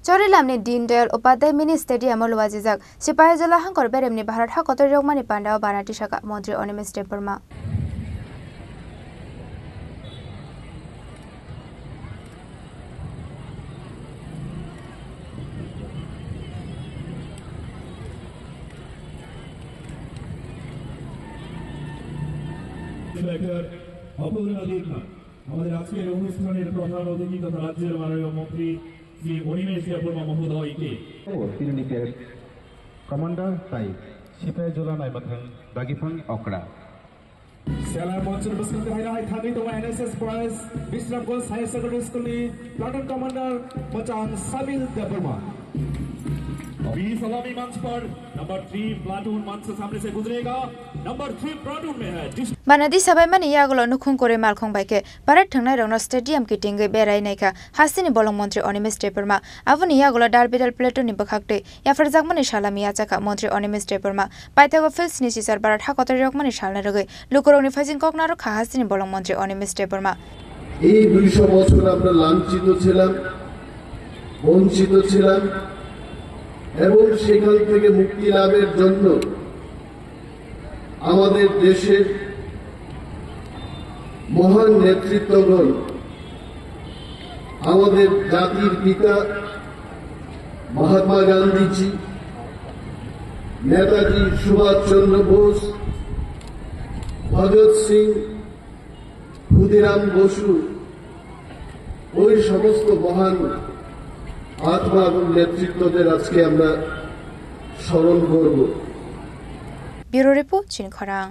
Chorilamni Dindel Upadhyay Mini Stadium Luwajijak Sipahijala Hangkor Beremni Bharat Hakotor Rokmani Pandao Banati Shaka Montri Onimis Deparma আমাদের আজকের অনুষ্ঠানের প্রধান অতিথি তথা রাজ্যের মাননীয় মন্ত্রী শ্রী অনিমেষ দেববর্মা মহোদয়কে Unit Commander Type Sipahijala Naibathang Bagipang Okra Selar Monsoon Baskan Hai Thani to NSS Boys Bisramgol Higher Secondary School Platoon Commander Machang Sabil Debarma अभी सलामी मंच पर नंबर 3 प्लाटून मंच से सामने से गुजरेगा नंबर 3 प्लाटून में है Banadi Sabaimani Yagolo Nukung Kore Malkong Bike Parat Tangna Rongno Stadium Kitinge Berai Naika Hasini Bolong Montri Onimis Deparma Avuni Yagola Darbidal Platon in Bakakte Yafar Zagmani Shalami Yachaka Montri Onimis Deparma Paitago Fils Nisisar Barat Hakotor Rokmani Shalnaroge Lukoroni Fazin Koknaro Hasini Bolong Montri Onimis Deparma এই 200 বছর আমরা লাঞ্ছিত ছিলাম বঞ্চিত ছিলাম এবং সেখান থেকে মুক্তি লাভের জন্য আমাদের দেশের মহান নেতৃত্বগণ আমাদের জাতির পিতা মহাত্মা গান্ধীজি নেতাজি সুভাষচন্দ্র বোস ভগৎ সিং ক্ষুদিরাম বসু ওই সমস্ত মহান আত্মা এবং নেতৃত্বদের আজকে আমরা স্মরণ করব। Bureau Report Chin Khorang